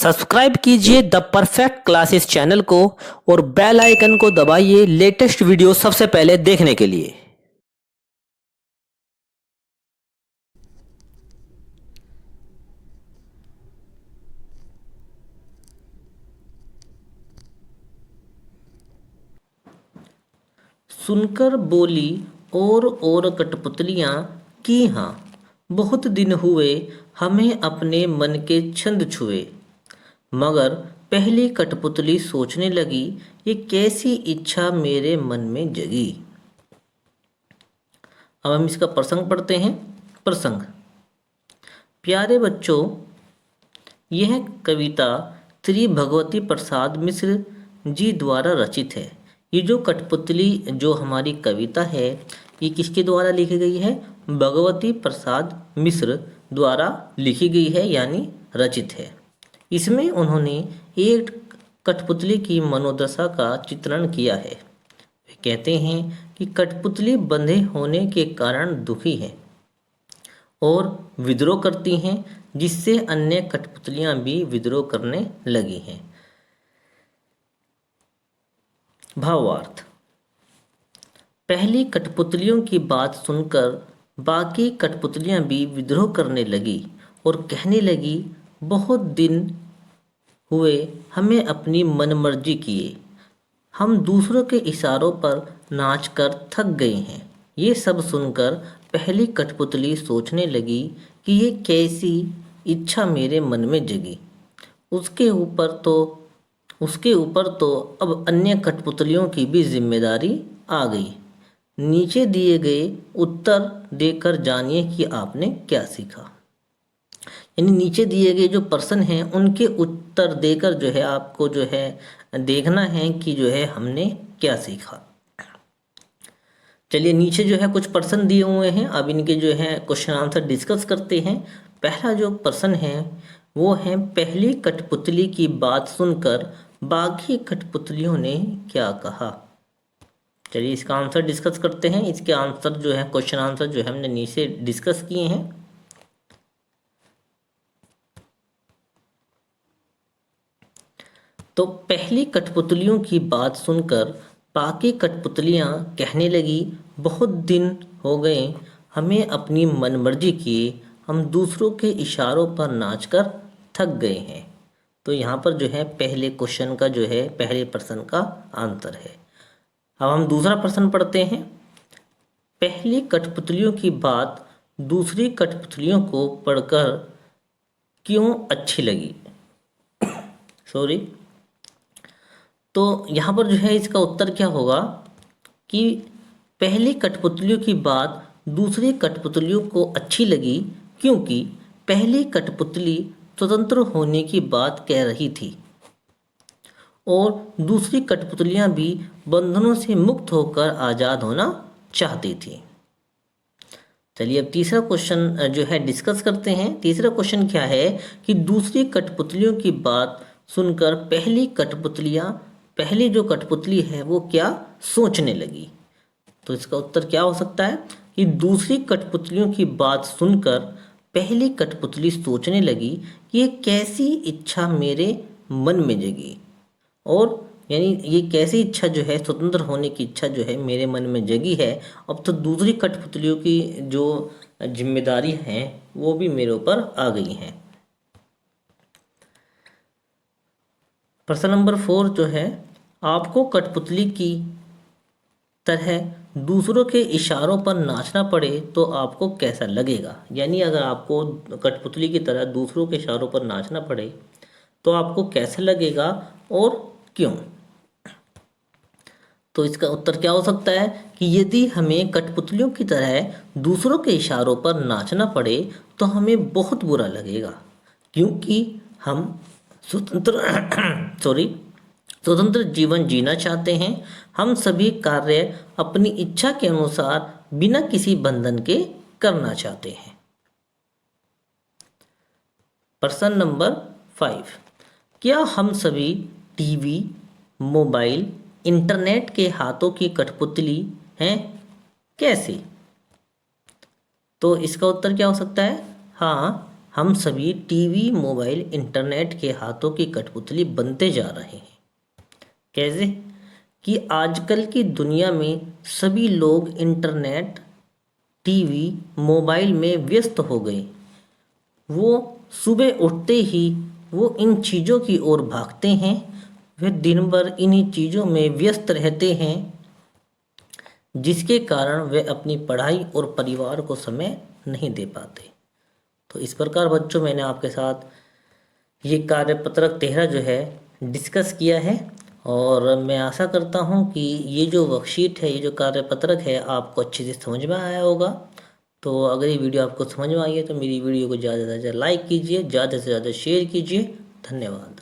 Subscribe कीजिए the perfect classes channel को और बेल आइकन को दबाइए लेटेस्ट वीडियो सबसे पहले देखने के लिए। सुनकर बोली और कठपुतलियाँ की हाँ, बहुत दिन हुए हमें अपने मन के छंद छुए। मगर पहली कठपुतली सोचने लगी, ये कैसी इच्छा मेरे मन में जगी। अब हम इसका प्रसंग पढ़ते हैं। प्रसंग। प्यारे बच्चों, यह कविता श्री भगवती प्रसाद मिश्र जी द्वारा रचित है। ये जो कठपुतली जो हमारी कविता है, ये किसके द्वारा लिखी गई है? भगवती प्रसाद मिश्र द्वारा लिखी गई है, यानी रचित है। इसमें उन्होंने एक कठपुतली की मनोदशा का चित्रण किया है। वे कहते हैं कि कठपुतली बंधे होने के कारण दुखी है और विद्रोह करती हैं, जिससे अन्य कठपुतलियां भी विद्रोह करने लगी हैं। भावार्थ। पहली कठपुतलियों की बात सुनकर बाकी कठपुतलियां भी विद्रोह करने लगी और कहने लगी, बहुत दिन हुए हमें अपनी मनमर्जी किए, हम दूसरों के इशारों पर नाचकर थक गए हैं। ये सब सुनकर पहली कठपुतली सोचने लगी कि ये कैसी इच्छा मेरे मन में जगी। उसके ऊपर तो अब अन्य कठपुतलियों की भी जिम्मेदारी आ गई। नीचे दिए गए उत्तर देकर जानिए कि आपने क्या सीखा। यानी नीचे दिए गए जो प्रश्न हैं उनके उत्तर देकर जो है आपको जो है देखना है कि जो है हमने क्या सीखा। चलिए, नीचे जो है कुछ प्रश्न दिए हुए हैं, अब इनके जो है क्वेश्चन आंसर डिस्कस करते हैं। पहला जो प्रश्न है वो है, पहली कठपुतली की बात सुनकर बाकी कठपुतलियों ने क्या कहा। चलिए, इसका आंसर डिस्कस करते हैं। इसके आंसर जो है क्वेश्चन आंसर जो है हमने नीचे डिस्कस किए हैं। तो पहली कठपुतलियों की बात सुनकर बाकी कठपुतलियां कहने लगी, बहुत दिन हो गए हमें अपनी मनमर्जी किए, हम दूसरों के इशारों पर नाचकर थक गए हैं। तो यहाँ पर जो है पहले क्वेश्चन का जो है पहले प्रश्न का आंसर है। अब हम दूसरा प्रश्न पढ़ते हैं। पहली कठपुतलियों की बात दूसरी कठपुतलियों को पढ़कर क्यों अच्छी लगी। सॉरी। तो यहाँ पर जो है इसका उत्तर क्या होगा कि पहली कठपुतलियों की बात दूसरी कठपुतलियों को अच्छी लगी क्योंकि पहली कठपुतली स्वतंत्र होने की बात कह रही थी और दूसरी कठपुतलियां भी बंधनों से मुक्त होकर आज़ाद होना चाहती थी। चलिए, अब तीसरा क्वेश्चन जो है डिस्कस करते हैं। तीसरा क्वेश्चन क्या है कि दूसरी कठपुतलियों की बात सुनकर पहली जो कठपुतली है वो क्या सोचने लगी। तो इसका उत्तर क्या हो सकता है कि दूसरी कठपुतलियों की बात सुनकर पहली कठपुतली सोचने लगी, ये कैसी इच्छा मेरे मन में जगी। और यानी ये कैसी इच्छा जो है, स्वतंत्र होने की इच्छा जो है मेरे मन में जगी है। अब तो दूसरी कठपुतलियों की जो जिम्मेदारी हैं वो भी मेरे ऊपर आ गई हैं। प्रश्न नंबर 4 जो है, आपको कठपुतली की तरह दूसरों के इशारों पर नाचना पड़े तो आपको कैसा लगेगा। यानी अगर आपको कठपुतली की तरह दूसरों के इशारों पर नाचना पड़े तो आपको कैसा लगेगा और क्यों। तो इसका उत्तर क्या हो सकता है कि यदि हमें कठपुतलियों की तरह दूसरों के इशारों पर नाचना पड़े तो हमें बहुत बुरा लगेगा, क्योंकि हम स्वतंत्र जीवन जीना चाहते हैं। हम सभी कार्य अपनी इच्छा के अनुसार बिना किसी बंधन के करना चाहते हैं। प्रश्न नंबर 5, क्या हम सभी टीवी, मोबाइल, इंटरनेट के हाथों की कठपुतली हैं? कैसे? तो इसका उत्तर क्या हो सकता है? हाँ, हम सभी टीवी, मोबाइल, इंटरनेट के हाथों की कठपुतली बनते जा रहे हैं। कैसे? कि आजकल की दुनिया में सभी लोग इंटरनेट, टीवी, मोबाइल में व्यस्त हो गए। वो सुबह उठते ही वो इन चीज़ों की ओर भागते हैं। वे दिन भर इन्हीं चीज़ों में व्यस्त रहते हैं, जिसके कारण वे अपनी पढ़ाई और परिवार को समय नहीं दे पाते। तो इस प्रकार बच्चों, मैंने आपके साथ ये कार्यपत्रक 13 जो है डिस्कस किया है, और मैं आशा करता हूँ कि ये जो वर्कशीट है, ये जो कार्यपत्रक है, आपको अच्छे से समझ में आया होगा। तो अगर ये वीडियो आपको समझ में आई है तो मेरी वीडियो को ज़्यादा से ज़्यादा लाइक कीजिए, ज़्यादा से ज़्यादा शेयर कीजिए। धन्यवाद।